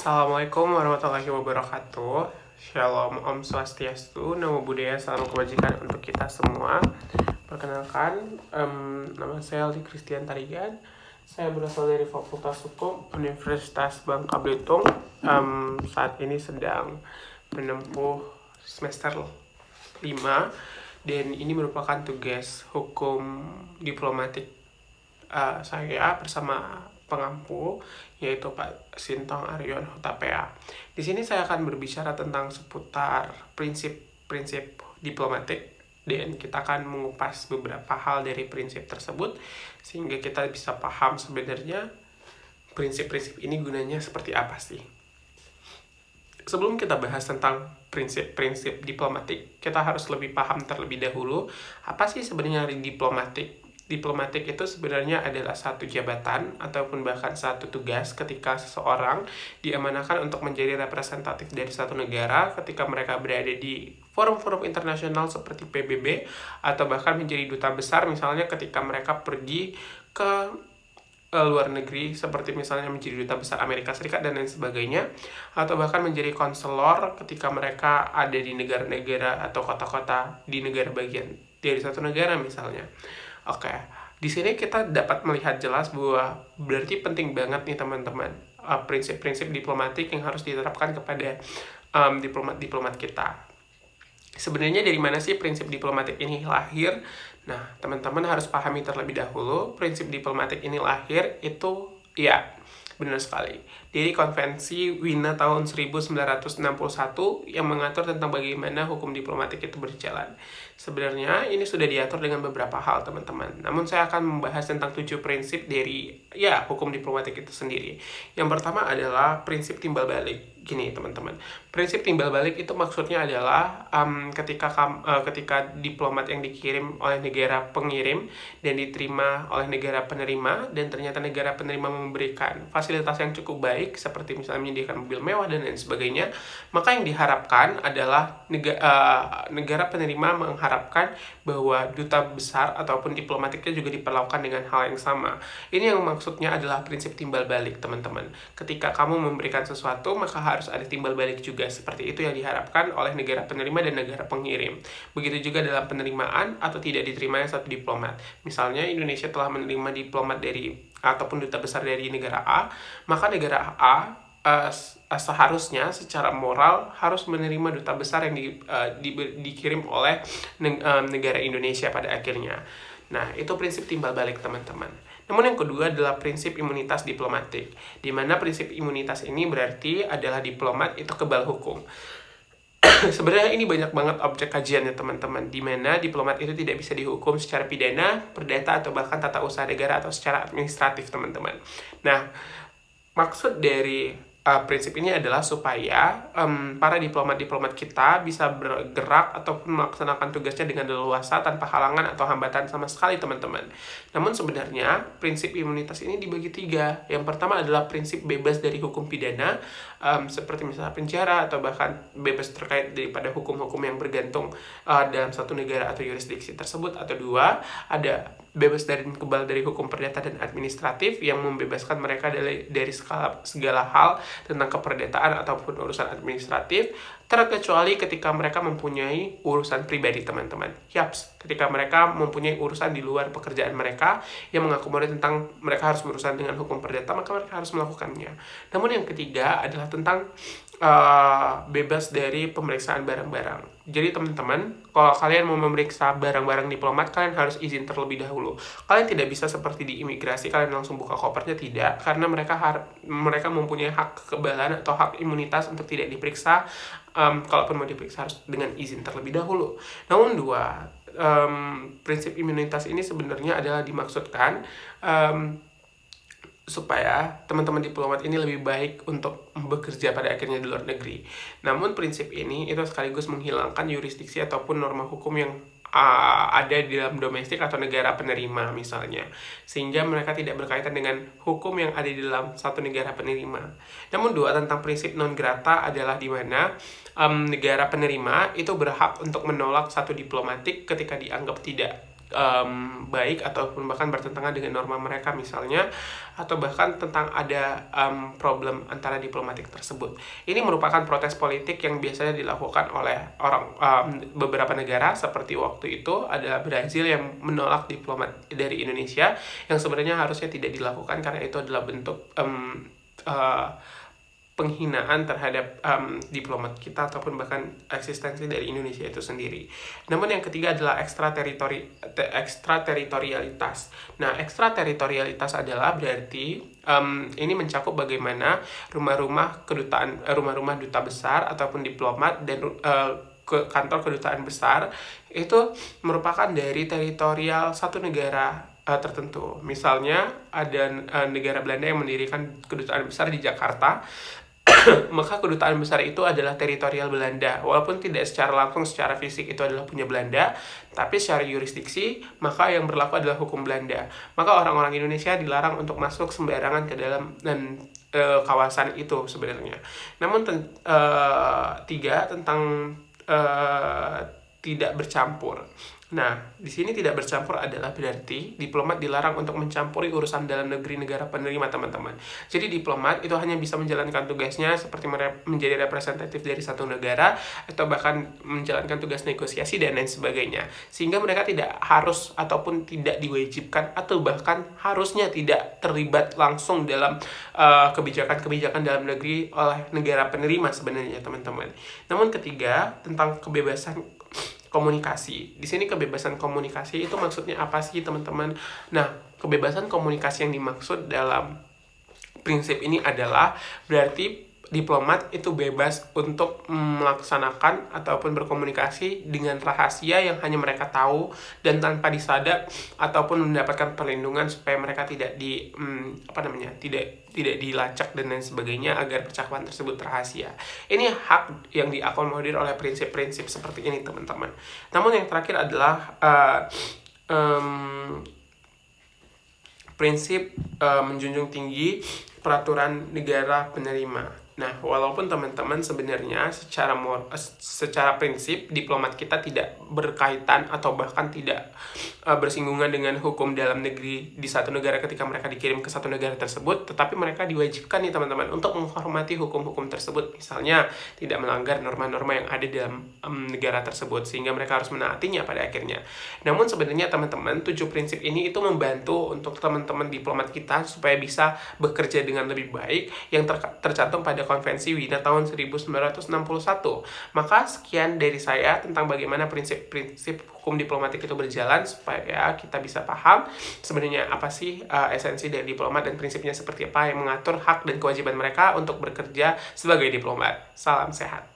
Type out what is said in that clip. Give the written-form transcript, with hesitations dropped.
Assalamualaikum warahmatullahi wabarakatuh. Shalom, Om Swastiastu, Namo Buddhaya, salam kebajikan untuk kita semua. Perkenalkan, nama saya Aldi Christian Tarigan. Saya berasal dari Fakultas Hukum Universitas Bangka Belitung. Saat ini sedang menempuh semester 5 dan ini merupakan tugas hukum diplomatik saya bersama pengampu, yaitu Pak Sintong Aryon Hutapea. Di sini saya akan berbicara tentang seputar prinsip-prinsip diplomatik dan kita akan mengupas beberapa hal dari prinsip tersebut sehingga kita bisa paham sebenarnya prinsip-prinsip ini gunanya seperti apa sih. Sebelum kita bahas tentang prinsip-prinsip diplomatik, kita harus lebih paham terlebih dahulu apa sih sebenarnya diplomatik. Diplomatik itu sebenarnya adalah satu jabatan ataupun bahkan satu tugas ketika seseorang diamanahkan untuk menjadi representatif dari satu negara ketika mereka berada di forum-forum internasional seperti PBB atau bahkan menjadi duta besar misalnya ketika mereka pergi ke luar negeri seperti misalnya menjadi duta besar Amerika Serikat dan lain sebagainya, atau bahkan menjadi konselor ketika mereka ada di negara-negara atau kota-kota di negara bagian dari satu negara misalnya. Oke, di sini kita dapat melihat jelas bahwa berarti penting banget nih teman-teman prinsip-prinsip diplomatik yang harus diterapkan kepada diplomat-diplomat kita. Sebenarnya dari mana sih prinsip diplomatik ini lahir? Nah, teman-teman harus pahami terlebih dahulu prinsip diplomatik ini lahir itu ya benar sekali dari Konvensi Wina tahun 1961 yang mengatur tentang bagaimana hukum diplomatik itu berjalan. Sebenarnya ini sudah diatur dengan beberapa hal teman-teman. Namun saya akan membahas tentang 7 prinsip dari hukum diplomatik itu sendiri. Yang pertama adalah prinsip timbal balik. Gini teman-teman, prinsip timbal balik itu maksudnya adalah ketika diplomat yang dikirim oleh negara pengirim dan diterima oleh negara penerima dan ternyata negara penerima memberikan fasilitas yang cukup baik seperti misalnya menyediakan mobil mewah dan lain sebagainya, maka yang diharapkan adalah negara penerima mengharapkan bahwa duta besar ataupun diplomatiknya juga diperlakukan dengan hal yang sama. Ini yang maksudnya adalah prinsip timbal balik teman-teman. Ketika kamu memberikan sesuatu maka harus ada timbal balik juga, seperti itu yang diharapkan oleh negara penerima dan negara pengirim. Begitu juga dalam penerimaan atau tidak diterimanya satu diplomat. Misalnya Indonesia telah menerima diplomat dari ataupun duta besar dari negara A, maka negara A seharusnya secara moral harus menerima duta besar yang dikirim oleh negara Indonesia pada akhirnya. Nah, itu prinsip timbal balik teman-teman. Namun yang kedua adalah prinsip imunitas diplomatik, di mana prinsip imunitas ini berarti adalah diplomat itu kebal hukum. Sebenarnya ini banyak banget objek kajiannya teman-teman, di mana diplomat itu tidak bisa dihukum secara pidana, perdata, atau bahkan tata usaha negara atau secara administratif teman-teman. Nah, maksud dari prinsip ini adalah supaya para diplomat-diplomat kita bisa bergerak ataupun melaksanakan tugasnya dengan leluasa tanpa halangan atau hambatan sama sekali teman-teman. Namun sebenarnya prinsip imunitas ini dibagi 3. Yang pertama adalah prinsip bebas dari hukum pidana, seperti misalnya penjara atau bahkan bebas terkait daripada hukum-hukum yang bergantung dalam satu negara atau yurisdiksi tersebut. Atau 2, ada bebas dari kebal dari hukum perdata dan administratif yang membebaskan mereka dari segala hal tentang keperdataan ataupun urusan administratif, terkecuali ketika mereka mempunyai urusan pribadi teman-teman. Yaps, ketika mereka mempunyai urusan di luar pekerjaan mereka yang mengakomodir tentang mereka harus berurusan dengan hukum perdata, maka mereka harus melakukannya. Namun yang ketiga adalah tentang bebas dari pemeriksaan barang-barang. Jadi teman-teman, kalau kalian mau memeriksa barang-barang diplomat, kalian harus izin terlebih dahulu. Kalian tidak bisa seperti di imigrasi, kalian langsung buka kopernya, tidak. Karena mereka mempunyai hak kekebalan atau hak imunitas untuk tidak diperiksa. Kalaupun mau diperiksa harus dengan izin terlebih dahulu. Namun 2, prinsip imunitas ini sebenarnya adalah dimaksudkan supaya teman-teman diplomat ini lebih baik untuk bekerja pada akhirnya di luar negeri. Namun prinsip ini itu sekaligus menghilangkan yurisdiksi ataupun norma hukum yang ada di dalam domestik atau negara penerima misalnya, sehingga mereka tidak berkaitan dengan hukum yang ada di dalam satu negara penerima. Namun 2, tentang prinsip non grata adalah di mana negara penerima itu berhak untuk menolak satu diplomatik ketika dianggap tidak baik ataupun bahkan bertentangan dengan norma mereka misalnya, atau bahkan tentang ada problem antara diplomatik tersebut. Ini merupakan protes politik yang biasanya dilakukan oleh beberapa negara, seperti waktu itu adalah Brazil yang menolak diplomat dari Indonesia, yang sebenarnya harusnya tidak dilakukan karena itu adalah bentuk penghinaan terhadap diplomat kita ataupun bahkan eksistensi dari Indonesia itu sendiri. Namun yang ketiga adalah ekstrateritorialitas. Nah, ekstrateritorialitas adalah berarti ini mencakup bagaimana rumah-rumah kedutaan, rumah-rumah duta besar ataupun diplomat dan ke kantor kedutaan besar itu merupakan dari teritorial satu negara tertentu. Misalnya ada negara Belanda yang mendirikan kedutaan besar di Jakarta, maka kedutaan besar itu adalah teritorial Belanda. Walaupun tidak secara langsung, secara fisik itu adalah punya Belanda, tapi secara jurisdiksi, maka yang berlaku adalah hukum Belanda. Maka orang-orang Indonesia dilarang untuk masuk sembarangan ke dalam dan kawasan itu sebenarnya. Namun tiga, tentang tidak bercampur. Nah, di sini tidak bercampur adalah berarti diplomat dilarang untuk mencampuri urusan dalam negeri negara penerima, teman-teman. Jadi diplomat itu hanya bisa menjalankan tugasnya seperti menjadi representatif dari satu negara atau bahkan menjalankan tugas negosiasi dan lain sebagainya. Sehingga mereka tidak harus ataupun tidak diwajibkan atau bahkan harusnya tidak terlibat langsung dalam kebijakan-kebijakan dalam negeri oleh negara penerima sebenarnya, teman-teman. Namun ketiga, tentang kebebasan komunikasi. Di sini kebebasan komunikasi itu maksudnya apa sih, teman-teman? Nah, kebebasan komunikasi yang dimaksud dalam prinsip ini adalah berarti diplomat itu bebas untuk melaksanakan ataupun berkomunikasi dengan rahasia yang hanya mereka tahu dan tanpa disadap ataupun mendapatkan perlindungan supaya mereka tidak tidak dilacak dan lain sebagainya agar percakapan tersebut rahasia. Ini hak yang diakomodir oleh prinsip-prinsip seperti ini, teman-teman. Namun yang terakhir adalah prinsip menjunjung tinggi peraturan negara penerima. Nah, walaupun teman-teman sebenarnya secara prinsip diplomat kita tidak berkaitan atau bahkan tidak bersinggungan dengan hukum dalam negeri di satu negara ketika mereka dikirim ke satu negara tersebut, tetapi mereka diwajibkan nih, teman-teman, untuk menghormati hukum-hukum tersebut. Misalnya, tidak melanggar norma-norma yang ada dalam negara tersebut, sehingga mereka harus menaatinya pada akhirnya. Namun sebenarnya, teman-teman, 7 prinsip ini itu membantu untuk teman-teman diplomat kita supaya bisa bekerja dengan lebih baik yang tercantum pada Konvensi Wina tahun 1961. Maka sekian dari saya tentang bagaimana prinsip-prinsip hukum diplomatik itu berjalan supaya kita bisa paham sebenarnya apa sih esensi dari diplomat dan prinsipnya seperti apa yang mengatur hak dan kewajiban mereka untuk bekerja sebagai diplomat. Salam sehat.